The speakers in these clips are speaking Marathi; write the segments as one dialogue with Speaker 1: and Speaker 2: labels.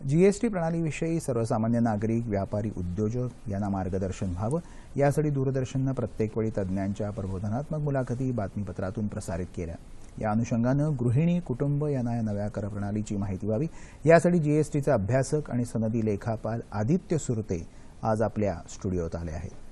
Speaker 1: जीएसटी प्रणालीविषयी सर्वसामान्य नागरिक, व्यापारी, उद्योजक यांना मार्गदर्शन व्हावं यासाठी दूरदर्शननं प्रत्येक वेळी तज्ज्ञांच्या प्रबोधनात्मक मुलाखती बातमीपत्रातून प्रसारित केल्या। या अनुषंगानं गृहिणी, कुटुंब यांना या नव्या कर प्रणालीची माहिती व्हावी यासाठी जीएसटीचे अभ्यासक आणि सनदी लेखापाल आदित्य सुरते आज आपल्या स्टुडिओत आले आहेत।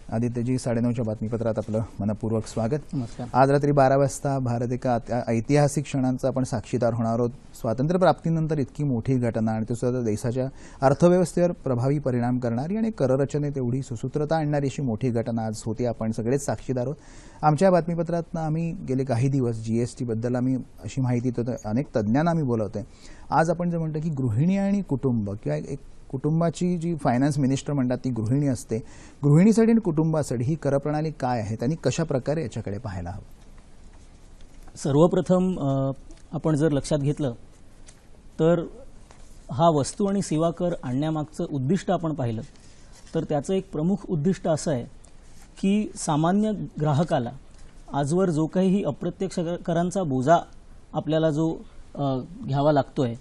Speaker 1: आदित्यजी, 9:30च्या बातमीपत्रात आपलं मनपूर्वक स्वागत।
Speaker 2: नमस्कार।
Speaker 1: आज रात्री 12 वाजता भारत एका ऐतिहासिक क्षणांचा आपण साक्षीदार होणार आहोत। स्वातंत्र्य प्राप्तीनंतर इतकी मोठी घटना आणि सुद्धा देशाच्या अर्थव्यवस्थेवर प्रभावी परिणाम करणारी आणि कररचनेत एवढी सुसूत्रता आणणारी अशी मोठी घटना आज होती। आपण सगळेच साक्षीदार आहोत। आमच्या बातमीपत्रात आम्ही गेले काही दिवस जीएसटी बद्दल आम्ही अशी माहिती देतो, अनेक तज्ज्ञांना आम्ही बोलवतोय। आज आपण जे म्हणतो की गृहिणी आणि कुटुंब किंवा एक कुटुंबाची जी फायनान्स मिनिस्टर म्हणतात ती गृहिणी असते, गृहिणीसाठी आणि कुटुंबासाठी ही कर प्रणाली काय आहे आणि कशा प्रकारे याच्याकडे पाहायला हवं?
Speaker 2: सर्वप्रथम आपण जर लक्षात घेतलं तर हा वस्तू आणि सेवा कर आणण्यामागचं उद्दिष्ट आपण पाहिलं तर त्याचं एक प्रमुख उद्दिष्ट असं आहे की सामान्य ग्राहकाला आजवर जो काही अप्रत्यक्ष करांचा बोजा आपल्याला जो घ्यावा लागतोय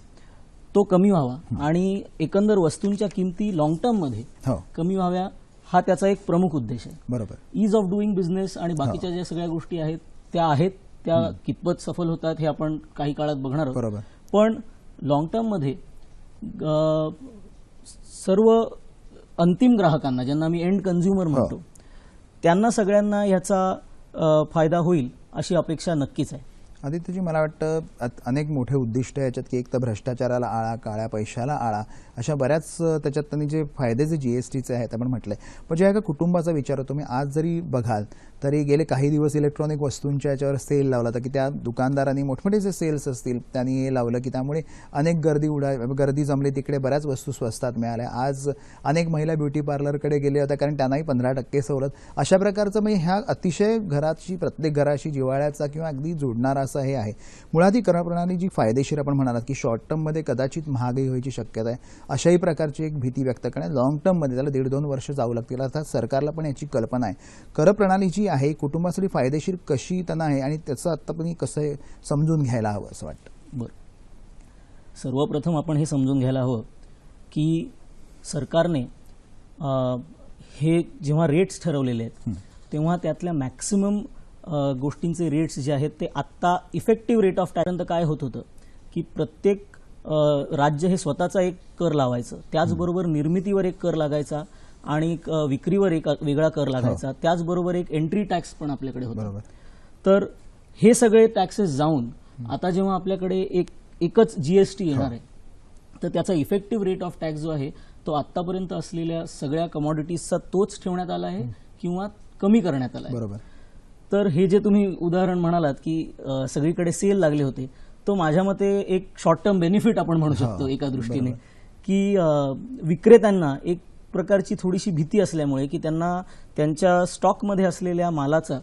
Speaker 2: तो कमी व्हावा आणि एकंदर वस्तूंच्या किमती लॉंग टर्म मध्ये कमी व्हाव्या हा त्याचा एक प्रमुख उद्देश आहे।
Speaker 1: बरोबर।
Speaker 2: ईज ऑफ डुईंग बिझनेस आणि बाकीच्या ज्या सगळ्या गोष्टी आहेत त्या कितपत सफल होतात हे आपण काही काळात बघणार आहोत।
Speaker 1: बरोबर।
Speaker 2: पण लॉंग टर्म मध्ये सर्व अंतिम ग्राहकांना, ज्यांना मी एंड कन्झ्युमर म्हणतो, त्यांना सगळ्यांना याचा फायदा होईल अशी अपेक्षा नक्कीच आहे।
Speaker 1: आदित्यजी, मला वाटतं अनेक मोठे उद्दिष्ट याच्यात की एक तर भ्रष्टाचाराला आळा, काळ्या पैशाला आळा, अशा बऱ्याच त्याच्यात त्यांनी जे फायदे जे जीएसटीचे आहेत आपण म्हटलंय। पण ज्या एका कुटुंबाचा विचार होतो, मी आज जरी बघाल तरी गेले काही दिवस इलेक्ट्रॉनिक वस्तूंच्या याच्यावर सेल लावला तर की त्या दुकानदारांनी मोठमोठे जे सेल्स असतील त्यांनी हे लावलं की त्यामुळे अनेक गर्दी जमली, तिकडे बऱ्याच वस्तू स्वस्तात मिळाल्या। आज अनेक महिला ब्युटी पार्लरकडे गेले होत्या कारण त्यांनाही 15% सवलत। अशा प्रकारचं म्हणजे ह्या अतिशय घराची, प्रत्येक घराशी जिव्हाळ्याचा किंवा अगदी जोडणारा असं हे आहे। मुळात ही कर प्रणाली जी फायदेशीर आपण म्हणालात की शॉर्ट टर्म मध्ये कदाचित महागाई व्हायची शक्यता आहे, अशाही प्रकारची एक भीती व्यक्त करण्यात, लॉंग टर्म मध्ये त्याला 1.5-2 वर्ष जाऊ लागतील। अर्थात सरकारला पण याची कल्पना आहे। कर प्रणाली जी आहे कुटुंबासाठी फायदेशीर कशी त्यांना आहे आणि त्याचं आत्तापर्यंत कसं समजून घ्यायला हवं असं वाटतं?
Speaker 2: बरं, सर्वप्रथम आपण हे समजून घ्यायला हवं की सरकारने हे जेव्हा रेट्स ठरवलेले आहेत तेव्हा त्यातल्या मॅक्सिमम गोष्टींचे रेट्स जे आहेत ते आत्ता इफेक्टिव्ह रेट ऑफ टॅक्स काय होत होतं की प्रत्येक राज्य हे स्वतःचा एक कर लावायचं, त्याचबरोबर निर्मितीवर एक कर लागायचा आणि विक्रीवर एक वेगळा कर लागायचा, त्याचबरोबर एक एंट्री टॅक्स पण आपल्याकडे होता। तर हे सगळे टॅक्सेस जाऊन आता जेव्हा आपल्याकडे एकच जीएसटी येणार आहे तर त्याचा इफेक्टिव्ह रेट ऑफ टॅक्स जो आहे तो आतापर्यंत असलेल्या सगळ्या कमॉडिटीजचा तोच ठेवण्यात आला आहे किंवा कमी करण्यात आला आहे।
Speaker 1: बरोबर।
Speaker 2: तर हे जे तुम्ही उदाहरण म्हणालात की सगळीकडे सेल लागले होते, तो माझ्या मते एक शॉर्ट टर्म बेनिफिट आपण म्हणू शकतो एका दृष्टीने, की विक्रेत्यांना एक प्रकारची थोडीशी भीती असल्यामुळे की त्यांना त्यांच्या स्टॉकमध्ये असलेल्या मालाचा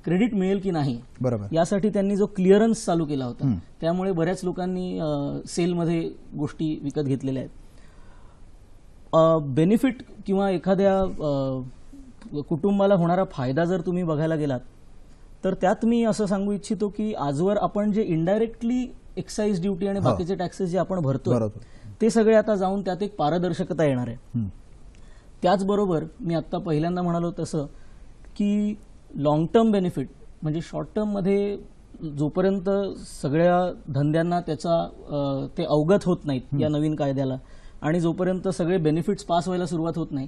Speaker 2: क्रेडिट मिळेल की नाही,
Speaker 1: बरोबर,
Speaker 2: यासाठी त्यांनी जो क्लिअरन्स चालू केला होता त्यामुळे बऱ्याच लोकांनी सेलमध्ये गोष्टी विकत घेतलेल्या आहेत। बेनिफिट किंवा एखाद्या कुटुंबाला होणारा फायदा जर तुम्ही बघायला गेलात तर त्यात मी असं सांगू इच्छितो की आजवर आपण जे इनडायरेक्टली एक्साइज ड्युटी आणि बाकीचे टॅक्सेस जे आपण भरतो ते सगळे आता जाऊन त्यात एक पारदर्शकता येणार आहे। त्याचबरोबर मी आता पहिल्यांदा म्हणालो तसं की लॉंग टर्म बेनिफिट म्हणजे शॉर्ट टर्म मध्ये जोपर्यंत सगळ्या धंद्यांना त्याचा ते अवगत होत नाहीत या नवीन कायद्याला आणि जोपर्यंत सगळे बेनिफिट्स पास व्हायला सुरुवात होत नाही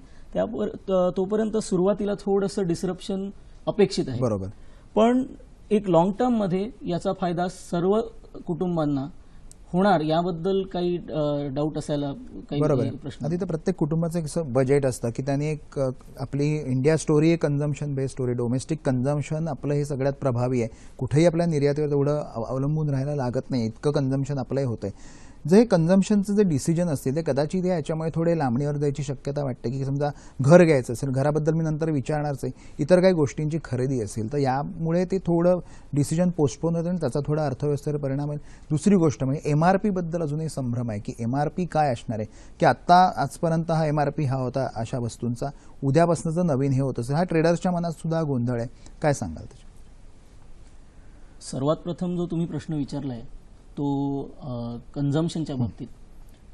Speaker 2: तोपर्यंत सुरुवातीला थोडंसं डिस्रप्शन अपेक्षित आहे।
Speaker 1: बरोबर।
Speaker 2: पण एक लॉंग टर्म मध्ये याचा फायदा सर्व कुटुंबांना होणार याबद्दल काही डाऊट असायला काही प्रश्न?
Speaker 1: आधी तर प्रत्येक कुटुंबाचं एक बजेट असतं की त्यांनी एक आपली इंडिया स्टोरी एक consumption based story, domestic consumption आपलं हे सगळ्यात प्रभावी आहे। कुठेही आपल्या निर्यातीवर तेवढं अवलंबून राहायला लागत नाही, इतकं कन्झम्पशन आपलंही होतंय। जे हे कन्झम्पशनचं जे डिसिजन असते ते कदाचित याच्यामुळे थोडे लांबणीवर जायची शक्यता वाटते की समजा घर घ्यायचं असेल, घराबद्दल मी नंतर विचारणारच आहे, इतर काही गोष्टींची खरेदी असेल तर यामुळे ते थोडं डिसिजन पोस्टपोन होतं आणि त्याचा थोडा अर्थव्यवस्थेवर परिणाम आहे। दुसरी गोष्ट म्हणजे एमआरपी बद्दल अजूनही संभ्रम आहे की एमआरपी काय असणार आहे, की आत्ता आजपर्यंत हा एमआरपी हा होता अशा वस्तूंचा, उद्यापासूनचं नवीन हे होत असेल, हा ट्रेडर्सच्या मनात सुद्धा गोंधळ आहे, काय सांगाल त्याच्या?
Speaker 2: सर्वात प्रथम जो तुम्ही प्रश्न विचारलाय तो कन्झम्पशनच्या बाबतीत,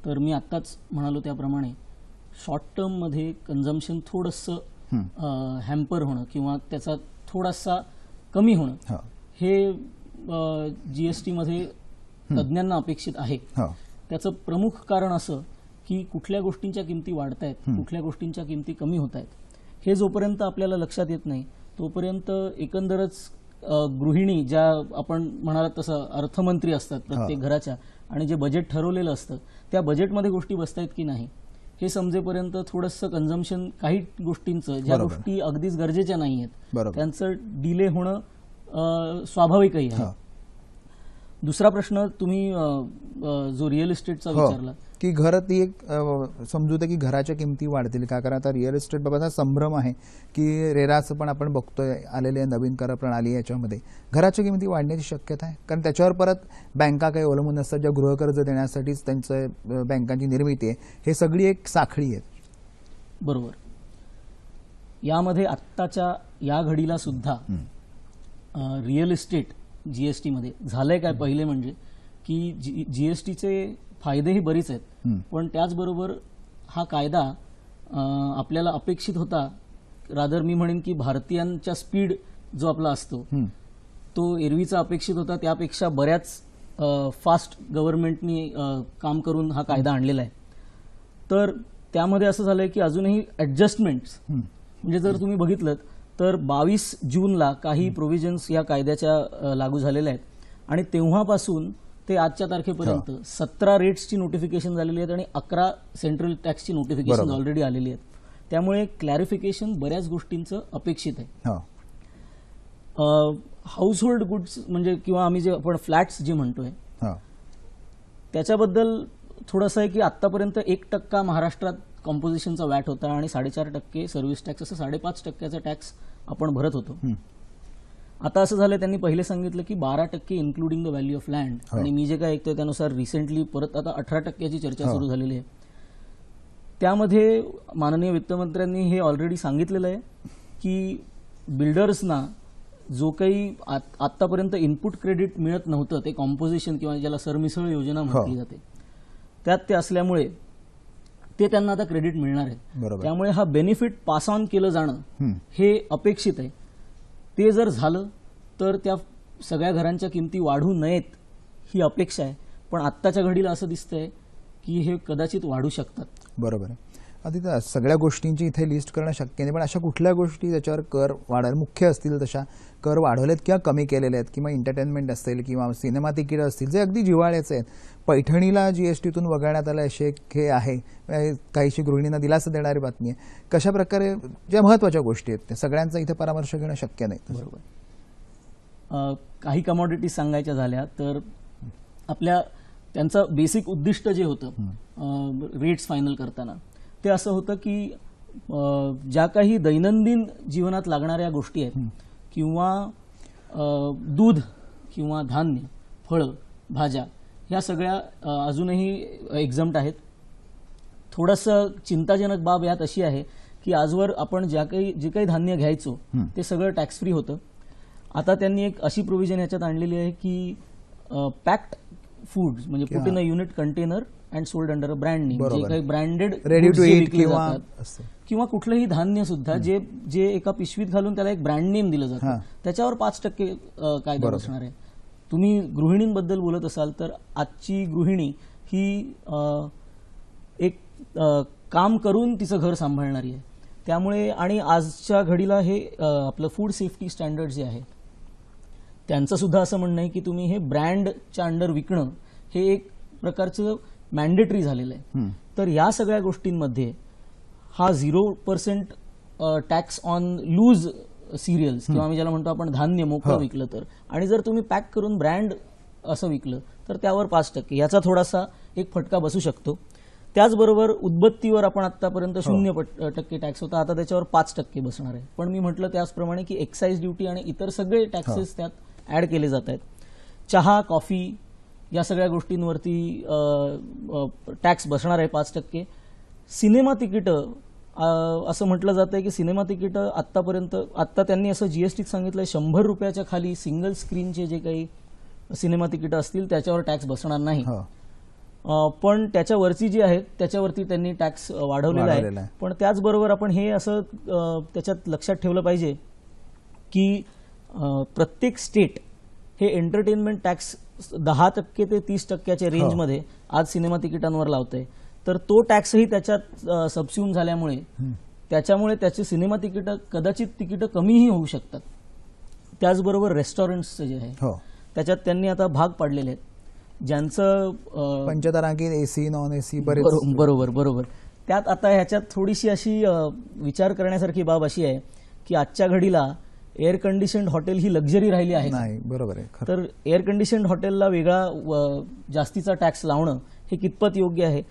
Speaker 2: तर मी आत्ताच म्हणालो त्याप्रमाणे शॉर्ट टर्ममध्ये कन्झम्पशन थोडंसं हॅम्पर होणं किंवा त्याचा थोडासा कमी होणं
Speaker 1: हो.
Speaker 2: हे GSTमध्ये तज्ज्ञांना अपेक्षित आहे.
Speaker 1: हो.
Speaker 2: त्याचं प्रमुख कारण असं की कुठल्या गोष्टींच्या किमती वाढत आहेत, कुठल्या गोष्टींच्या किमती कमी होत आहेत, हे जोपर्यंत आपल्याला लक्षात येत नाही तोपर्यंत एकंदरच गृहिणी ज्या आपण म्हणालात तसं अर्थमंत्री असतात प्रत्येक घराच्या आणि जे बजेट ठरवलेलं असतं त्या बजेटमध्ये गोष्टी बसतायत की नाही हे समजेपर्यंत थोडंसं कन्झम्पशन काही गोष्टींचं ज्या
Speaker 1: बरोबर.
Speaker 2: गोष्टी अगदीच गरजेच्या नाही आहेत
Speaker 1: बरोबर.
Speaker 2: त्यांचं डिले होणं स्वाभाविकही आहे. दुसरा प्रश्न तुम्ही जो रिअल इस्टेटचा विचारला
Speaker 1: की घर ती एक समजूत आहे की घराच्या किमती वाढतील का, कारण आता रिअल इस्टेट बाबतचा संभ्रम आहे की रेराचं पण आपण बघतोय आलेले नवीन कर प्रणाली याच्यामध्ये घराच्या किमती वाढण्याची शक्यता आहे, कारण त्याच्यावर परत बँका काही अवलंबून असतात ज्या गृहकर्ज देण्यासाठीच त्यांचं बँकांची निर्मिती आहे. हे सगळी एक साखळी आहे.
Speaker 2: बरोबर. यामध्ये आत्ताच्या या घडीला सुद्धा रिअल इस्टेट GSTमध्ये झालंय काय, पहिले म्हणजे की GSTचे फायदेही बरीच आहेत, पण त्याचबरोबर हा कायदा आपल्याला अपेक्षित होता, रादर मी म्हणेन की भारतीयांच्या स्पीड जो आपला असतो तो एरवीचा अपेक्षित होता त्यापेक्षा बऱ्याच फास्ट गव्हर्नमेंटनी काम करून हा कायदा आणलेला आहे. तर त्यामध्ये असं झालंय की अजूनही ॲडजस्टमेंट्स म्हणजे जर तुम्ही बघितलं तर 22 जूनला काही प्रोव्हिजन्स या कायद्याच्या लागू झालेल्या आहेत आणि तेव्हापासून ते आजच्या तारखेपर्यंत 17 रेट्सची नोटिफिकेशन झालेली आहेत आणि 11 सेंट्रल टॅक्सची नोटिफिकेशन ऑलरेडी आलेली आहेत. त्यामुळे क्लॅरिफिकेशन बऱ्याच गोष्टींचं अपेक्षित आहे. हाऊसहोल्ड गुड्स म्हणजे किंवा आम्ही जे आपण फ्लॅट्स जे म्हणतोय त्याच्याबद्दल थोडंसं आहे की आतापर्यंत 1% महाराष्ट्रात कॉम्पोजिशनचा वॅट होता आणि 4.5% सर्व्हिस टॅक्स, असं 5.5% टॅक्स आपण भरत होतो. आता असं झालं त्यांनी पहिले सांगितलं की 12% including the value of land आणि मी जे काय ऐकतोय त्यानुसार रिसेंटली परत आता 18%ची चर्चा सुरू झालेली आहे. त्यामध्ये माननीय वित्तमंत्र्यांनी हे ऑलरेडी सांगितलेलं आहे की बिल्डर्सना जो काही आतापर्यंत इनपुट क्रेडिट मिळत नव्हतं ते कॉम्पोजिशन किंवा ज्याला सरमिसळ योजना म्हटली जाते त्यात ते असल्यामुळे ते त्यांना आता क्रेडिट मिळणार आहे. त्यामुळे हा बेनिफिट पास ऑन केलं जाणं हे अपेक्षित आहे. ते जर झालं तर त्या सगळ्या घरांच्या किमती वाढू नयेत ही अपेक्षा आहे, पण आत्ताच्या घडीला असं दिसतंय की हे कदाचित वाढू शकतात.
Speaker 1: बरोबर आहे. आता सगळ्या गोष्टींची इथे लिस्ट करणं शक्य नाही, पण अशा कुठल्या गोष्टी ज्याच्यावर कर वाढायला मुख्य असतील तशा कर वाढवलेत किंवा कमी केलेले आहेत, किंवा एंटरटेनमेंट असेल किंवा सिनेमा तिकीट असतील जे अगदी जिव्हाळ्याचे आहेत. पैठणीला GSTतून वगळण्यात आलं असे हे आहे, काहीशी गृहिणींना दिलासा देणारी बातमी आहे. कशा प्रकारे ज्या महत्त्वाच्या गोष्टी आहेत त्या सगळ्यांचा इथे परामर्श घेणं शक्य नाही.
Speaker 2: बरोबर. काही कमॉडिटीज सांगायच्या झाल्या तर आपल्या त्यांचं बेसिक उद्दिष्ट जे होतं रेट्स फायनल करताना ते असं होतं की ज्या काही दैनंदिन जीवनात लागणाऱ्या गोष्टी आहेत किंवा दूध किंवा धान्य, फळं, भाज्या ह्या सगळ्या अजूनही एक्झम्प्ट आहेत. थोडंसं चिंताजनक बाब यात अशी आहे की आजवर आपण जे काही धान्य घ्यायचो ते सगळं टॅक्स फ्री होतं. आता त्यांनी एक अशी प्रोव्हिजन ह्याच्यात आणलेली आहे की पॅक्ड फूड म्हणजे put in a unit container and sold under a brand name, जे काही ब्रँडेड
Speaker 1: रेडी टू ईट
Speaker 2: किंवा कुठलंही धान्य सुद्धा जे एका पिशवीत घालून त्याला एक ब्रँड नेम दिलं जातं त्याच्यावर 5% कायदा बसणार आहे. तुम्ही गृहिणींबद्दल बोलत असाल तर आजची गृहिणी ही एक काम करून तिचं घर सांभाळणारी आहे. त्यामुळे आणि आजच्या घडीला हे आपलं फूड सेफ्टी स्टँडर्ड जे आहे त्यांचं सुद्धा असं म्हणणं आहे की तुम्ही हे ब्रँडच्या अंडर विकणं हे एक प्रकारचं मॅन्डेटरी झालेलं आहे. तर या सगळ्या गोष्टींमध्ये हा 0% टॅक्स ऑन लूज सिरियल्स किंवा आम्ही ज्याला म्हणतो आपण धान्य मोकळं विकलं तर, आणि जर तुम्ही पॅक करून ब्रँड असं विकलं तर त्यावर 5% याचा थोडासा एक फटका बसू शकतो. त्याचबरोबर उदबत्तीवर आपण आतापर्यंत 0% टॅक्स होता, आता त्याच्यावर 5% बसणार आहे. पण मी म्हटलं त्याचप्रमाणे की एक्साईज ड्युटी आणि इतर सगळे टॅक्सेस त्यात ऍड केले जात आहेत. चहा, कॉफी या सगळ्या गोष्टींवरती टॅक्स बसणार आहे 5%. सिनेमा तिकीटं असं म्हटलं जातंय की सिनेमा तिकीटं आत्ता त्यांनी असं GSTत सांगितलंय 100 रुपयाच्या खाली सिंगल स्क्रीनचे जे काही सिनेमा तिकीटं असतील त्याच्यावर टॅक्स बसणार नाही. पण त्याच्यावरची जी आहे त्याच्यावरती त्यांनी टॅक्स वाढवलेला
Speaker 1: वाढवलेला
Speaker 2: आहे.
Speaker 1: आहे.
Speaker 2: पण त्याचबरोबर आपण हे असं त्याच्यात लक्षात ठेवलं पाहिजे की प्रत्येक स्टेट हे एंटरटेनमेंट टॅक्स 10% ते 30%च्या रेंजमध्ये आज सिनेमा तिकिटांवर लावतंय. तर तो टॅक्सही त्याच्यात सबस्यूम झाल्यामुळे त्याच्यामुळे त्याचे सिनेमा तिकीटं कदाचित तिकीटं कमीही होऊ शकतात. त्याचबरोबर रेस्टॉरंट्सचं जे आहे
Speaker 1: हो,
Speaker 2: त्याच्यात त्यांनी आता भाग पाडलेले आहेत ज्यांचं
Speaker 1: पंचतारांकित एसी नॉन एसी बरेच
Speaker 2: बरोबर. त्यात आता ह्याच्यात थोडीशी अशी विचार करण्यासारखी बाब अशी आहे की आजच्या घडीला एअर कंडिशन्ड हॉटेल ही लक्झरी राहिली आहे का?
Speaker 1: नाही, बरोबर आहे खरं.
Speaker 2: तर एअर कंडिशन्ड हॉटेलला वेगळा जास्तीचा टॅक्स लावणं हे कितपत योग्य आहे.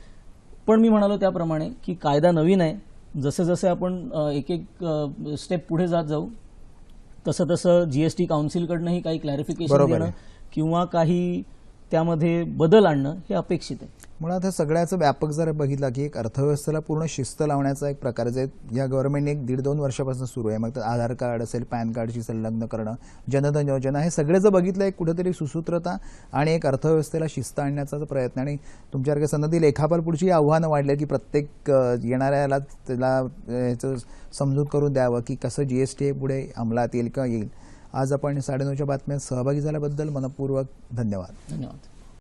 Speaker 2: पण मी म्हणालो त्याप्रमाणे की कायदा नवीन आहे. जसे जसे आपण एक एक स्टेप पुढे जात जाऊ तसं तसं जीएसटी काउन्सिलकडनंही काही क्लॅरिफिकेशन
Speaker 1: बरोबर
Speaker 2: देणं
Speaker 1: आहे.
Speaker 2: किंवा काही त्यामध्ये बदल आणणं हे अपेक्षित आहे.
Speaker 1: मुळात हे सगळ्याचं व्यापक जर बघितलं की एक अर्थव्यवस्थेला पूर्ण शिस्त लावण्याचा एक प्रकार जे या गव्हर्नमेंटने 1.5-2 वर्षापासून सुरू आहे. मग ते आधार कार्ड असेल, पॅन कार्डशी संलग्न करणं, जनधन योजना, हे सगळे जर बघितलं एक कुठेतरी सुसूत्रता आणि एक अर्थव्यवस्थेला शिस्त आणण्याचा जो प्रयत्न. आणि तुमच्यासारख्या सनदी लेखापाल पुढची आव्हानं वाढले की प्रत्येक येणाऱ्याला त्याला याचं समजूत करून द्यावं की कसं जीएसटी पुढे अंमलात येईल का येईल. आज आपण 9:30च्या बातम्यात सहभागी झाल्याबद्दल मनपूर्वक धन्यवाद.
Speaker 2: धन्यवाद.